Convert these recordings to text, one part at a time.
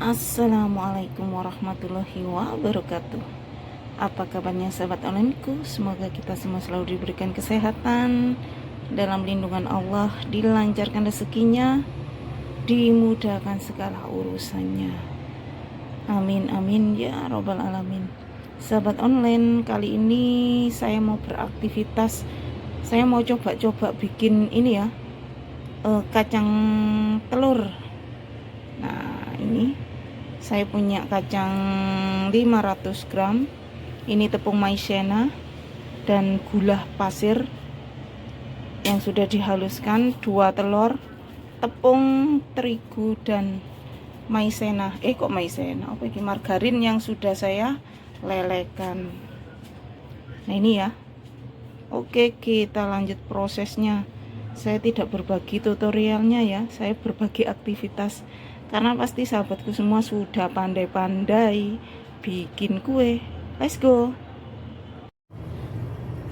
Assalamualaikum warahmatullahi wabarakatuh. Apa kabarnya sahabat onlineku? Semoga kita semua selalu diberikan kesehatan, dalam lindungan Allah, dilancarkan rezekinya, dimudahkan segala urusannya. Amin amin ya robbal alamin. Sahabat online, kali ini saya mau beraktivitas. Saya mau coba-coba bikin ini ya, kacang telur. Nah, ini saya punya kacang 500 gram. Ini tepung maizena dan gula pasir yang sudah dihaluskan, 2 telur, tepung terigu dan maizena. Kok maizena? Apa ini? Margarin yang sudah saya lelekan. Nah, ini ya. Oke, kita lanjut prosesnya. Saya tidak berbagi tutorialnya ya, saya berbagi aktivitas. Karena pasti sahabatku semua sudah pandai-pandai bikin kue. Let's go.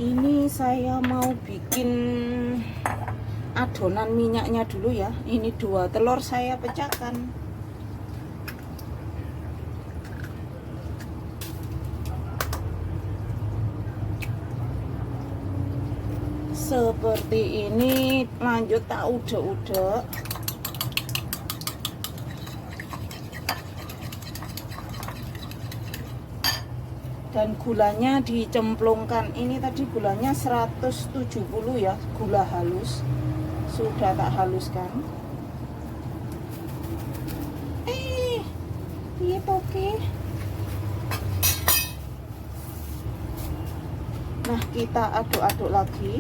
Ini saya mau bikin adonan minyaknya dulu ya. Ini 2 telur saya pecahkan. Seperti ini, lanjut tak udek-udek. Dan gulanya dicemplungkan. Ini tadi gulanya 170 ya, gula halus. Sudah tak haluskan. Iya oke. Nah, kita aduk-aduk lagi.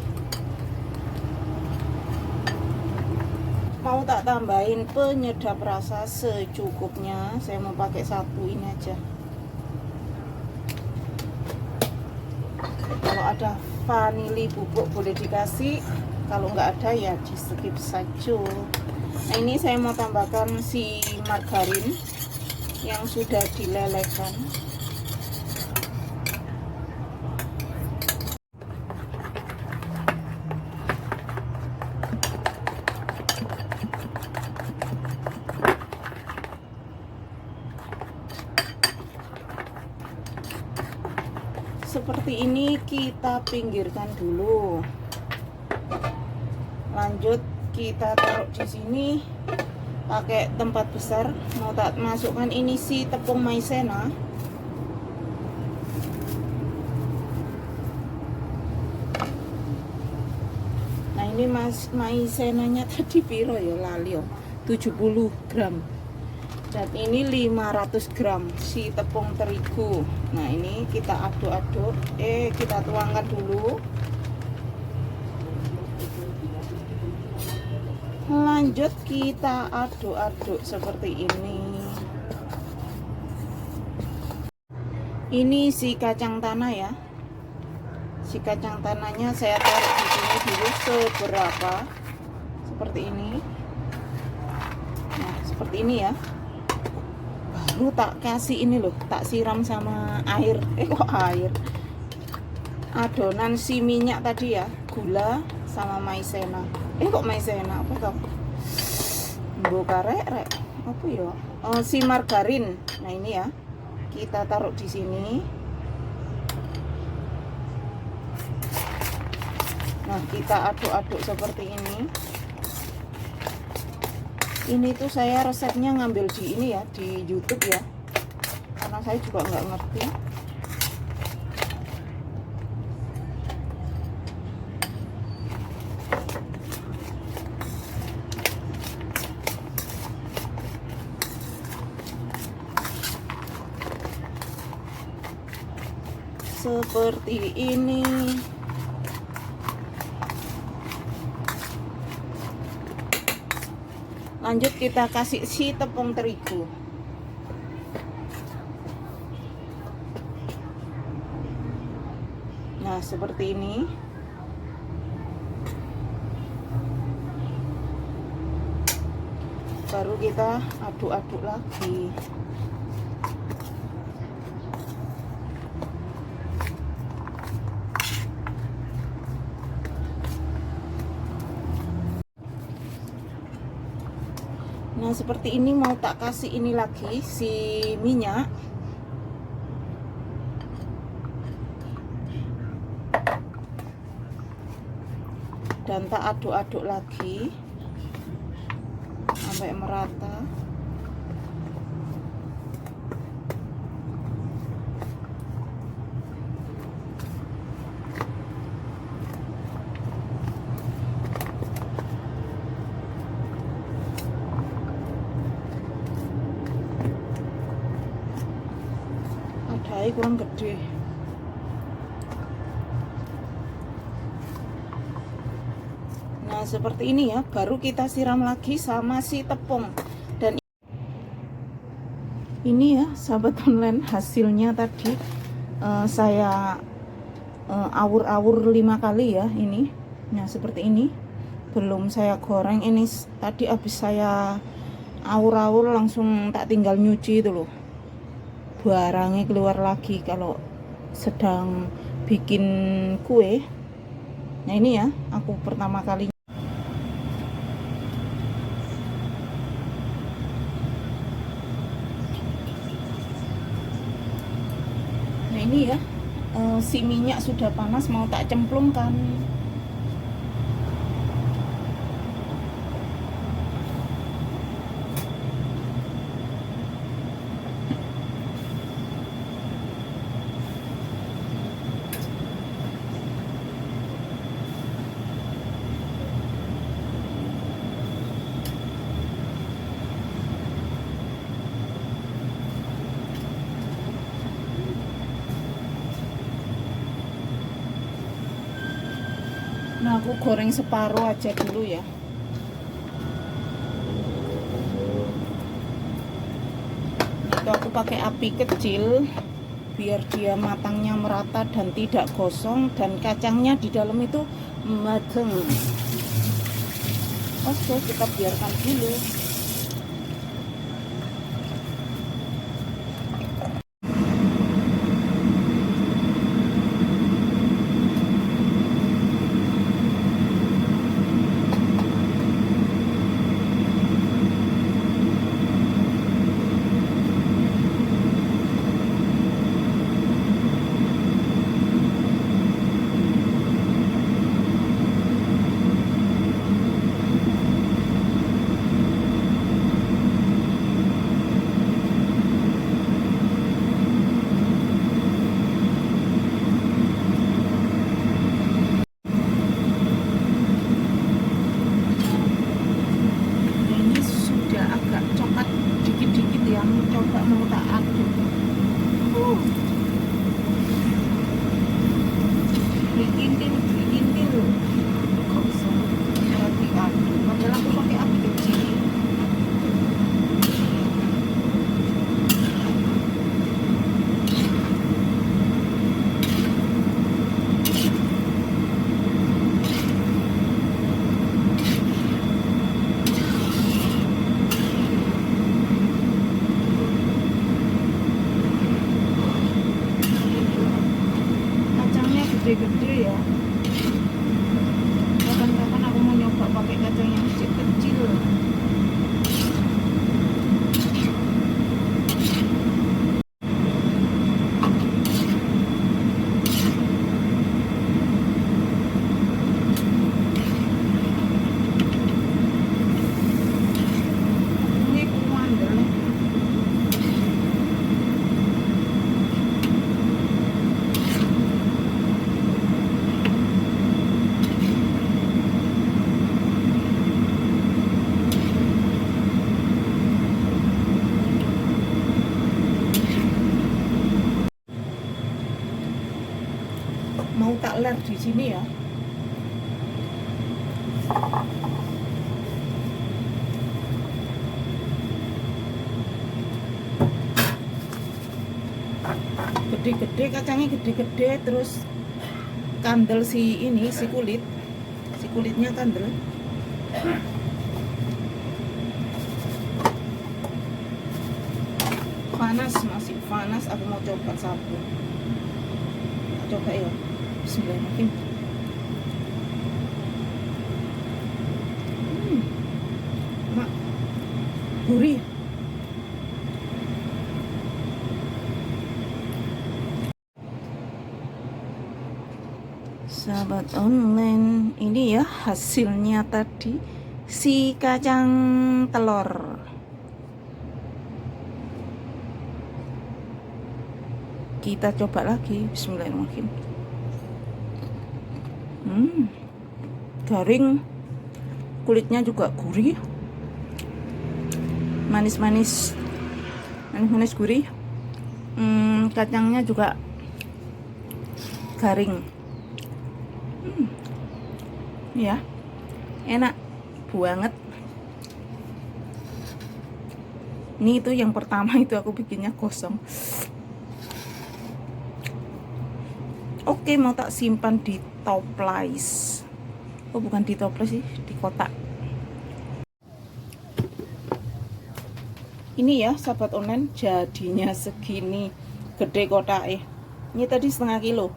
Mau tak tambahin penyedap rasa secukupnya. Saya mau pakai 1 ini aja. Kalau ada vanili bubuk boleh dikasih, kalau nggak ada ya di skip saja. Nah, ini saya mau tambahkan si margarin yang sudah dilelehkan. Seperti ini, kita pinggirkan dulu. Lanjut kita taruh di sini pakai tempat besar. Mau tak masukkan ini si tepung maizena. Nah, ini maizenanya tadi piro ya, lali yo, 70 gram. Dan ini 500 gram si tepung terigu. Nah, ini kita aduk-aduk. Kita tuangkan dulu. Lanjut kita aduk-aduk seperti ini. Ini si kacang tanah ya. Si kacang tanahnya saya taruh di sini dulu seberapa. Seperti ini. Nah, seperti ini ya. Baru tak kasih ini loh, tak siram sama air. Kok air? Adonan si minyak tadi ya, gula sama maizena. Kok maizena? Apa tau? Buka rek. Apa ya? Si margarin. Nah, ini ya. Kita taruh di sini. Nah, kita aduk-aduk seperti ini. Ini tuh saya resepnya ngambil di ini ya, di YouTube ya, karena saya juga nggak ngerti. Seperti ini. Lanjut kita kasih si tepung terigu. Nah, seperti ini. Baru kita aduk-aduk lagi. Nah seperti ini, mau tak kasih ini lagi si minyak. Dan tak aduk-aduk lagi sampai merata. Adai kurang gede. Nah seperti ini ya, baru kita siram lagi sama si tepung. Dan ini ya sahabat online, hasilnya tadi saya awur-awur 5 kali ya ini. Nah seperti ini, belum saya goreng. Ini tadi habis saya awur-awur langsung tak tinggal nyuci itu loh, barangnya keluar lagi kalau sedang bikin kue. Nah ini ya, aku pertama kali. Nah ini ya, si minyak sudah panas, mau tak cemplungkan. Nah aku goreng separuh aja dulu ya. Itu aku pakai api kecil biar dia matangnya merata dan tidak gosong, dan kacangnya di dalam itu matang. Oke, kita biarkan dulu. Coba mau tak aduk. Diintil kok bisa diaduk, padahal aku pakai api kecil. Kacangnya gede-gede ya, kapan-kapan aku mau nyoba pakai kacang yang kecil-kecil. Ini kuandel. Mau tak ler di sini ya. Gede-gede, kacangnya gede-gede, terus kandel si ini, si kulitnya kandel. Panas, masih panas. Aku mau coba satu. Coba ya. Bismillahirrahmanirrahim. Mak, gurih. Sahabat online, ini ya hasilnya tadi, si kacang telur. Kita coba lagi. Bismillahirrahmanirrahim. Garing, kulitnya juga gurih, manis-manis gurih. Kacangnya juga garing. Ya, enak banget. Ini itu yang pertama itu aku bikinnya kosong. Oke, mau tak simpan di toples. Oh, bukan di toples sih, di kotak. Ini ya sahabat online, jadinya segini gede kotak. Ini tadi 1/2 kilo.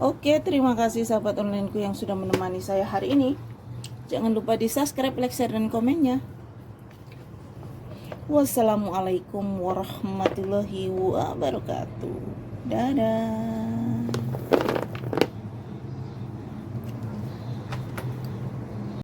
Oke, terima kasih sahabat onlineku yang sudah menemani saya hari ini. Jangan lupa di subscribe, like, share, dan komennya. Wassalamualaikum warahmatullahi wabarakatuh. Dadah.